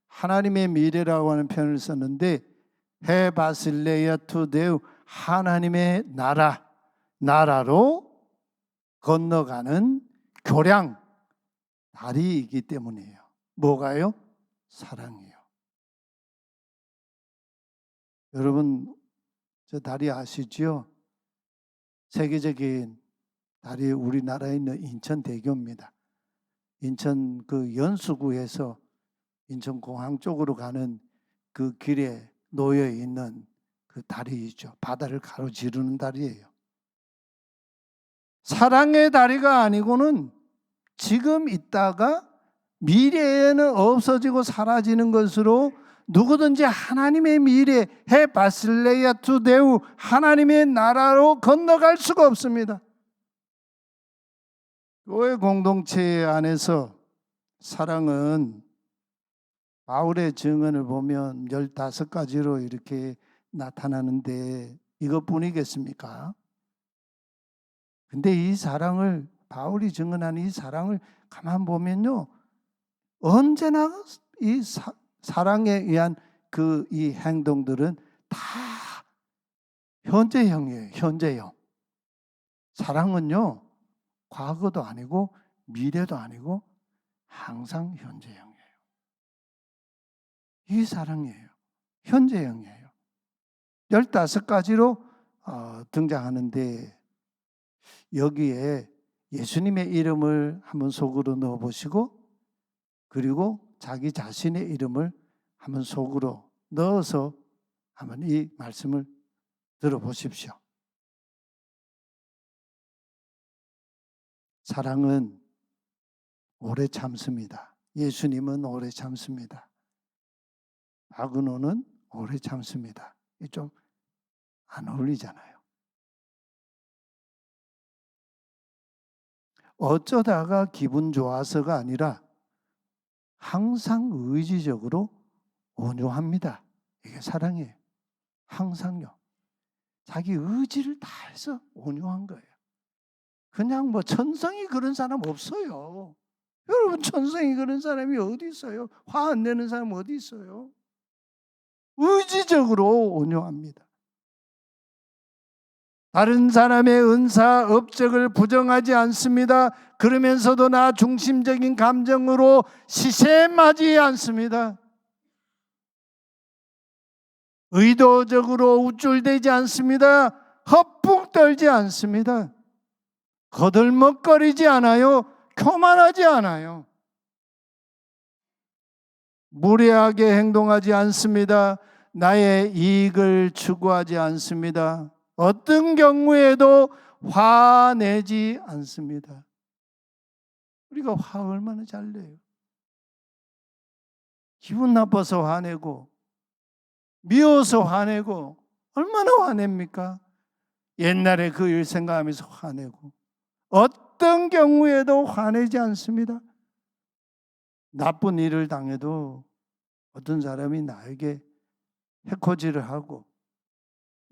하나님의 미래라고 하는 표현을 썼는데 헤바실레야 투데우 하나님의 나라로 건너가는 교량 다리이기 때문이에요. 뭐가요? 사랑이에요. 여러분 저 다리 아시죠? 세계적인 다리 우리나라에 있는 인천대교입니다. 인천 그 연수구에서 인천공항 쪽으로 가는 그 길에 놓여 있는 그 다리이죠. 바다를 가로지르는 다리예요. 사랑의 다리가 아니고는 지금 있다가 미래에는 없어지고 사라지는 것으로 누구든지 하나님의 미래 헤바실레야 투데우 하나님의 나라로 건너갈 수가 없습니다. 교회 공동체 안에서 사랑은 바울의 증언을 보면 15가지로 이렇게 나타나는데 이것뿐이겠습니까? 근데 이 사랑을 바울이 증언한 이 사랑을 가만 보면요 언제나 이 사랑에 의한 그 이 행동들은 다 현재형이에요. 현재형. 사랑은요 과거도 아니고 미래도 아니고 항상 현재형이에요. 이 사랑이에요. 현재형이에요. 15가지로 등장하는데 여기에 예수님의 이름을 한번 속으로 넣어보시고 그리고 자기 자신의 이름을 한번 속으로 넣어서 한번 이 말씀을 들어보십시오. 사랑은 오래 참습니다. 예수님은 오래 참습니다. 아그노는 오래 참습니다. 이게 좀 안 어울리잖아요. 어쩌다가 기분 좋아서가 아니라 항상 의지적으로 온유합니다. 이게 사랑이에요. 항상요. 자기 의지를 다해서 온유한 거예요. 그냥 뭐 천성이 그런 사람 없어요. 여러분, 천성이 그런 사람이 어디 있어요? 화 안 내는 사람 어디 있어요? 의지적으로 온유합니다. 다른 사람의 은사, 업적을 부정하지 않습니다. 그러면서도 나 중심적인 감정으로 시샘하지 않습니다. 의도적으로 우쭐대지 않습니다. 헛북 떨지 않습니다. 거들먹거리지 않아요. 교만하지 않아요. 무례하게 행동하지 않습니다. 나의 이익을 추구하지 않습니다. 어떤 경우에도 화내지 않습니다. 우리가 화 얼마나 잘 내요. 기분 나빠서 화내고 미워서 화내고 얼마나 화냅니까? 옛날에 그 일 생각하면서 화내고 어떤 경우에도 화내지 않습니다. 나쁜 일을 당해도 어떤 사람이 나에게 해코지를 하고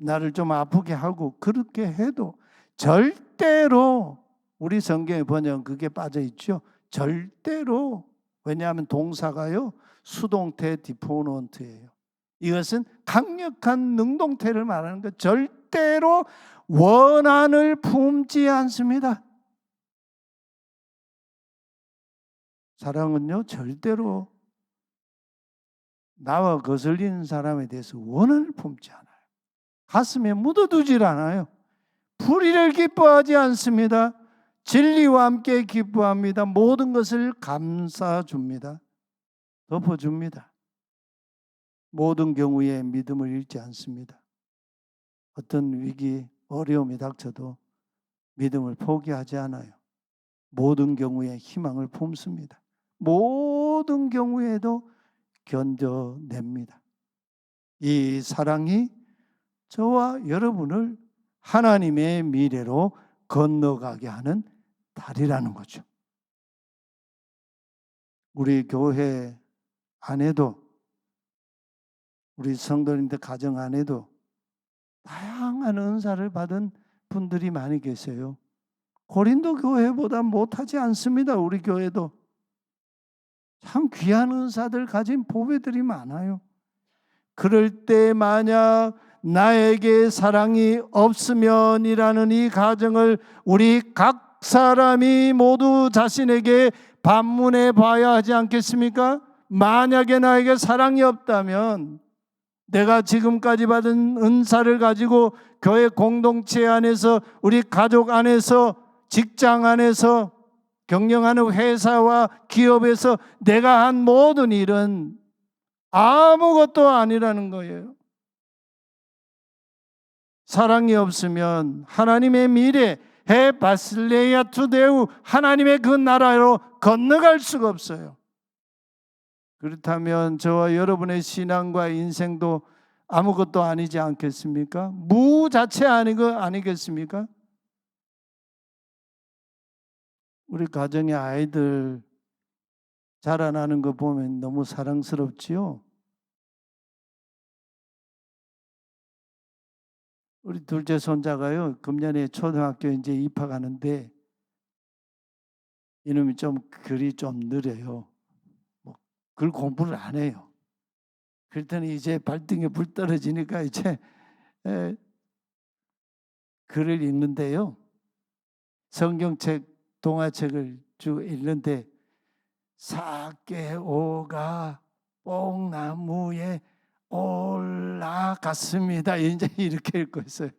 나를 좀 아프게 하고 그렇게 해도 절대로, 우리 성경의 번역은 그게 빠져 있죠. 절대로. 왜냐하면 동사가요, 수동태 디포넌트예요. 이것은 강력한 능동태를 말하는 것. 절대로 원한을 품지 않습니다. 사랑은요, 절대로 나와 거슬리는 사람에 대해서 원한을 품지 않아요. 가슴에 묻어두질 않아요. 불의를 기뻐하지 않습니다. 진리와 함께 기뻐합니다. 모든 것을 감싸줍니다. 덮어줍니다. 모든 경우에 믿음을 잃지 않습니다. 어떤 위기, 어려움이 닥쳐도 믿음을 포기하지 않아요. 모든 경우에 희망을 품습니다. 모든 경우에도 견뎌냅니다. 이 사랑이 저와 여러분을 하나님의 미래로 건너가게 하는 달이라는 거죠. 우리 교회 안에도, 우리 성도님들 가정 안에도 다양한 은사를 받은 분들이 많이 계세요. 고린도 교회보다 못하지 않습니다. 우리 교회도 참 귀한 은사들 가진 보배들이 많아요. 그럴 때 만약 나에게 사랑이 없으면이라는 이 가정을 우리 각 사람이 모두 자신에게 반문해 봐야 하지 않겠습니까? 만약에 나에게 사랑이 없다면 내가 지금까지 받은 은사를 가지고 교회 공동체 안에서, 우리 가족 안에서, 직장 안에서, 경영하는 회사와 기업에서 내가 한 모든 일은 아무것도 아니라는 거예요. 사랑이 없으면 하나님의 미래, 해 바실레이아 투데우, 하나님의 그 나라로 건너갈 수가 없어요. 그렇다면 저와 여러분의 신앙과 인생도 아무것도 아니지 않겠습니까? 무 자체 아니겠습니까? 우리 가정의 아이들 자라나는 거 보면 너무 사랑스럽지요? 우리 둘째 손자가요, 금년에 초등학교 이제 입학하는데 이놈이 좀 글이 좀 느려요. 글 공부를 안 해요. 그랬더니 이제 발등에 불 떨어지니까 이제 글을 읽는데요. 성경책, 동화책을 쭉 읽는데 사개오가 뽕나무에 올라갔습니다. 이제 이렇게 읽고 있어요.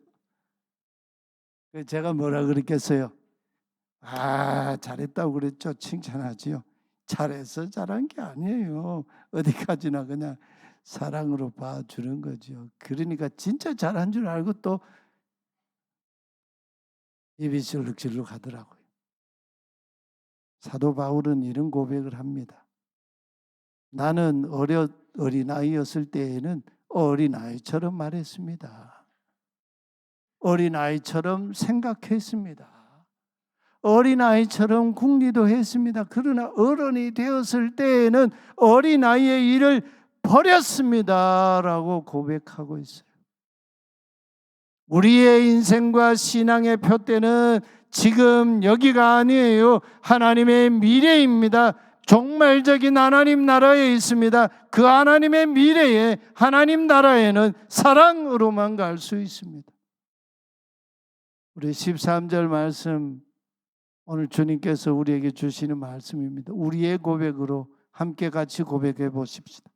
제가 뭐라 그랬겠어요? 아, 잘했다고 그랬죠. 칭찬하지요. 잘해서 잘한 게 아니에요. 어디까지나 그냥 사랑으로 봐주는 거죠. 그러니까 진짜 잘한 줄 알고 또 입이 실룩실룩 하더라고요. 사도 바울은 이런 고백을 합니다. 나는 어린아이였을 때에는 어린아이처럼 말했습니다. 어린아이처럼 생각했습니다. 어린아이처럼 궁리도 했습니다. 그러나 어른이 되었을 때에는 어린아이의 일을 버렸습니다 라고 고백하고 있어요. 우리의 인생과 신앙의 표대는 지금 여기가 아니에요. 하나님의 미래입니다. 종말적인 하나님 나라에 있습니다. 그 하나님의 미래에, 하나님 나라에는 사랑으로만 갈 수 있습니다. 우리 13절 말씀, 오늘 주님께서 우리에게 주시는 말씀입니다. 우리의 고백으로 함께 같이 고백해 보십시다.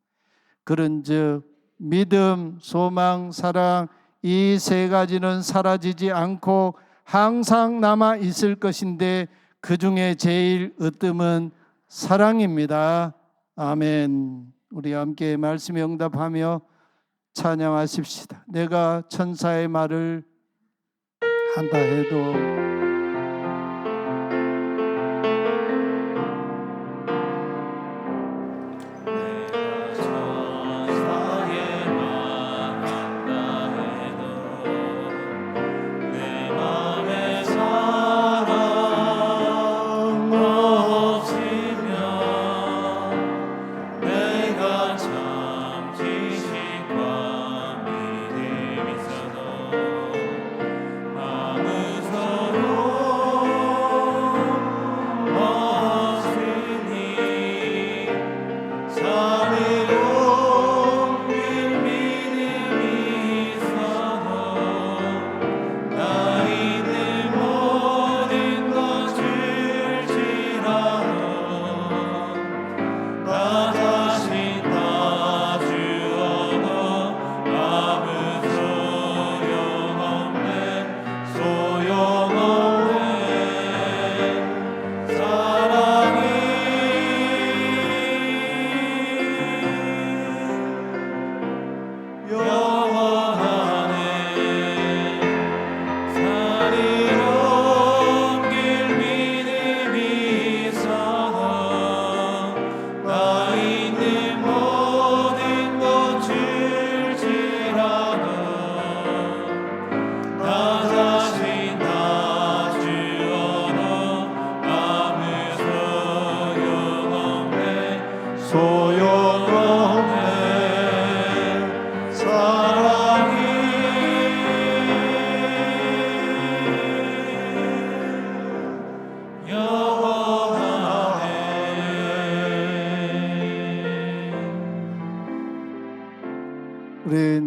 그런즉 믿음, 소망, 사랑, 이 세 가지는 사라지지 않고 항상 남아 있을 것인데 그 중에 제일 으뜸은 사랑입니다. 아멘. 우리 함께 말씀에 응답하며 찬양하십시다. 내가 천사의 말을 한다 해도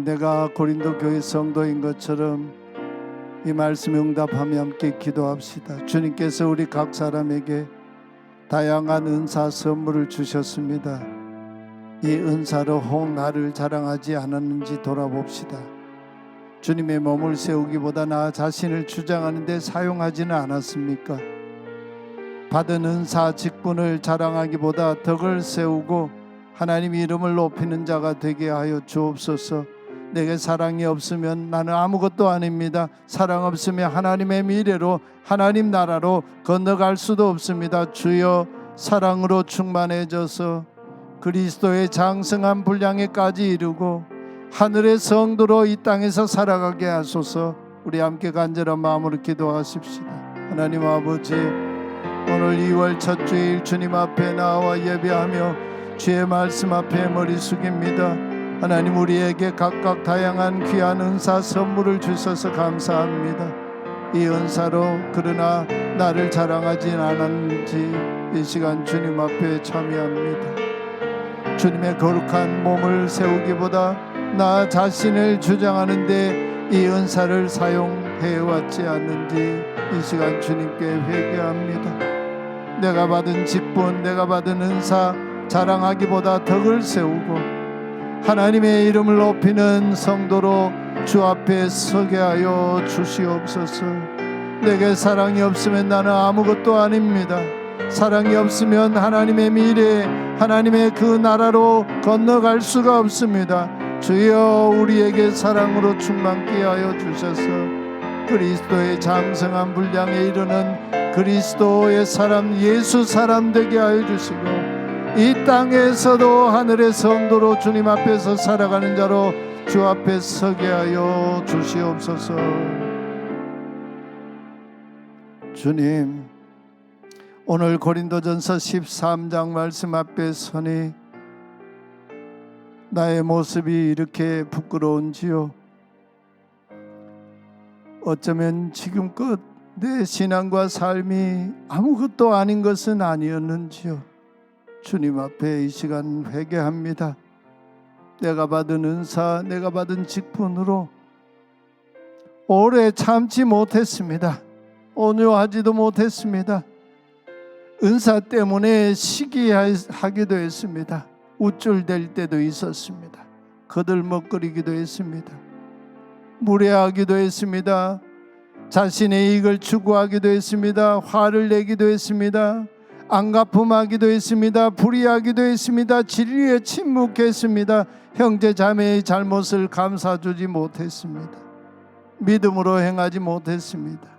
내가 고린도 교회 성도인 것처럼 이 말씀에 응답하며 함께 기도합시다. 주님께서 우리 각 사람에게 다양한 은사 선물을 주셨습니다. 이 은사로 혹 나를 자랑하지 않았는지 돌아봅시다. 주님의 몸을 세우기보다 나 자신을 주장하는 데 사용하지는 않았습니까? 받은 은사 직분을 자랑하기보다 덕을 세우고 하나님 이름을 높이는 자가 되게 하여 주옵소서. 내게 사랑이 없으면 나는 아무것도 아닙니다. 사랑 없으면 하나님의 미래로, 하나님 나라로 건너갈 수도 없습니다. 주여, 사랑으로 충만해져서 그리스도의 장성한 분량에까지 이르고 하늘의 성도로 이 땅에서 살아가게 하소서. 우리 함께 간절한 마음으로 기도하십시다. 하나님 아버지, 오늘 2월 첫 주일 주님 앞에 나와 예배하며 주의 말씀 앞에 머리 숙입니다. 하나님, 우리에게 각각 다양한 귀한 은사 선물을 주셔서 감사합니다. 이 은사로 그러나 나를 자랑하진 않았는지 이 시간 주님 앞에 참여합니다. 주님의 거룩한 몸을 세우기보다 나 자신을 주장하는데 이 은사를 사용해왔지 않는지 이 시간 주님께 회개합니다. 내가 받은 직분, 내가 받은 은사 자랑하기보다 덕을 세우고 하나님의 이름을 높이는 성도로 주 앞에 서게 하여 주시옵소서. 내게 사랑이 없으면 나는 아무것도 아닙니다. 사랑이 없으면 하나님의 미래, 하나님의 그 나라로 건너갈 수가 없습니다. 주여, 우리에게 사랑으로 충만케 하여 주셔서 그리스도의 장성한 분량에 이르는 그리스도의 사람, 예수 사람 되게 하여 주시고, 이 땅에서도 하늘의 성도로 주님 앞에서 살아가는 자로 주 앞에 서게 하여 주시옵소서. 주님, 오늘 고린도전서 13장 말씀 앞에 서니 나의 모습이 이렇게 부끄러운지요. 어쩌면 지금껏 내 신앙과 삶이 아무것도 아닌 것은 아니었는지요. 주님 앞에 이 시간 회개합니다. 내가 받은 은사, 내가 받은 직분으로 오래 참지 못했습니다. 온유하지도 못했습니다. 은사 때문에 시기하기도 했습니다. 우쭐댈 때도 있었습니다. 거들먹거리기도 했습니다. 무례하기도 했습니다. 자신의 이익을 추구하기도 했습니다. 화를 내기도 했습니다. 안갚음하기도 했습니다. 불의하기도 했습니다. 진리에 침묵했습니다. 형제 자매의 잘못을 감싸주지 못했습니다. 믿음으로 행하지 못했습니다.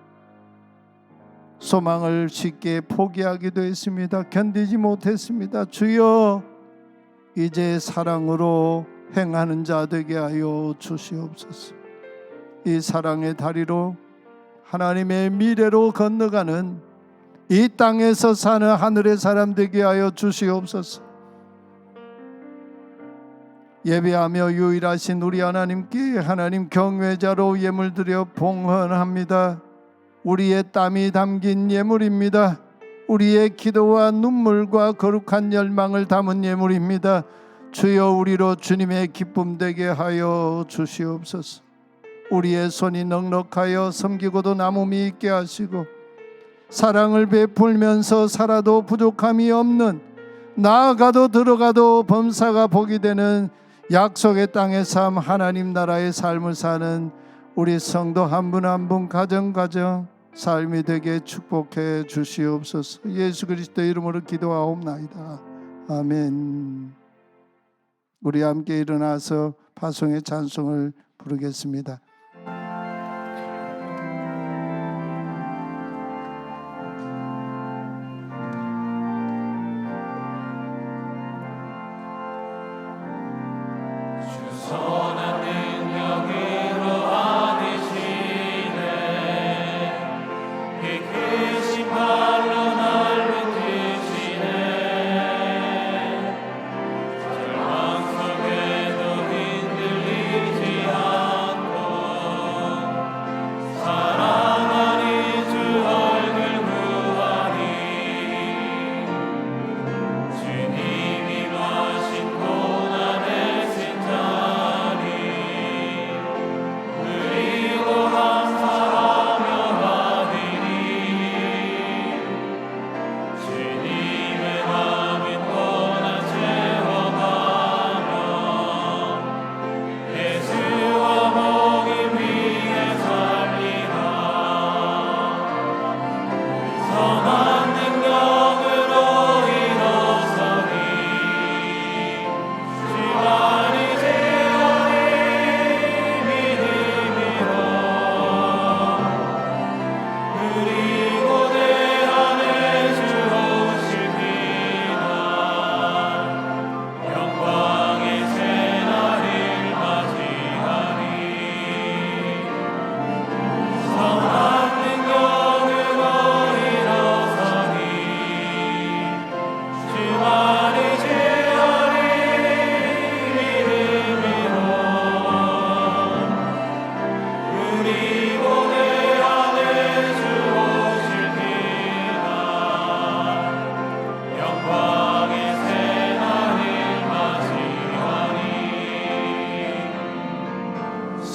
소망을 쉽게 포기하기도 했습니다. 견디지 못했습니다. 주여, 이제 사랑으로 행하는 자 되게 하여 주시옵소서. 이 사랑의 다리로 하나님의 미래로 건너가는 이 땅에서 사는 하늘의 사람 되게 하여 주시옵소서. 예배하며 유일하신 우리 하나님께 하나님 경외자로 예물 드려 봉헌합니다. 우리의 땀이 담긴 예물입니다. 우리의 기도와 눈물과 거룩한 열망을 담은 예물입니다. 주여, 우리로 주님의 기쁨 되게 하여 주시옵소서. 우리의 손이 넉넉하여 섬기고도 남음이 있게 하시고, 사랑을 베풀면서 살아도 부족함이 없는, 나아가도 들어가도 범사가 복이 되는 약속의 땅의 삶, 하나님 나라의 삶을 사는 우리 성도 한 분 한 분, 가정 삶이 되게 축복해 주시옵소서. 예수 그리스도 이름으로 기도하옵나이다. 아멘. 우리 함께 일어나서 파송의 찬송을 부르겠습니다.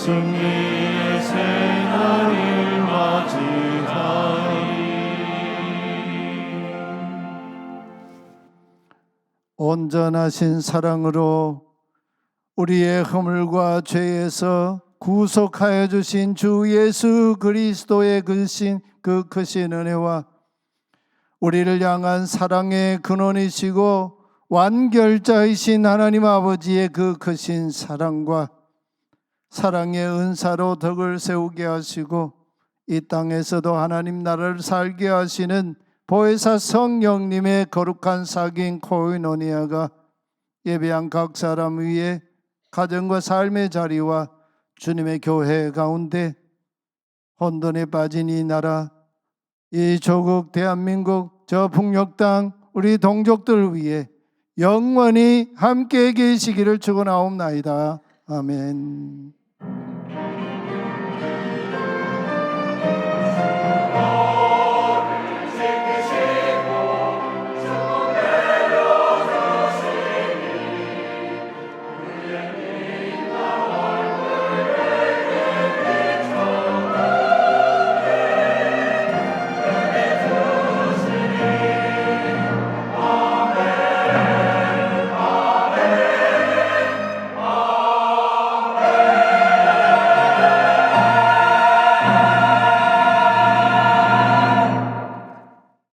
승리의 새날을 맞이하리. 온전하신 사랑으로 우리의 허물과 죄에서 구속하여 주신 주 예수 그리스도의 그 크신 은혜와 우리를 향한 사랑의 근원이시고 완결자이신 하나님 아버지의 그 크신 사랑과 사랑의 은사로 덕을 세우게 하시고 이 땅에서도 하나님 나라를 살게 하시는 보혜사 성령님의 거룩한 사귐 코이노니아가 예배한 각 사람 위에 가정과 삶의 자리와 주님의 교회 가운데 혼돈에 빠진 이 나라, 이 조국 대한민국, 저 북녘 땅 우리 동족들 위해 영원히 함께 계시기를 축원하옵나이다. 아멘.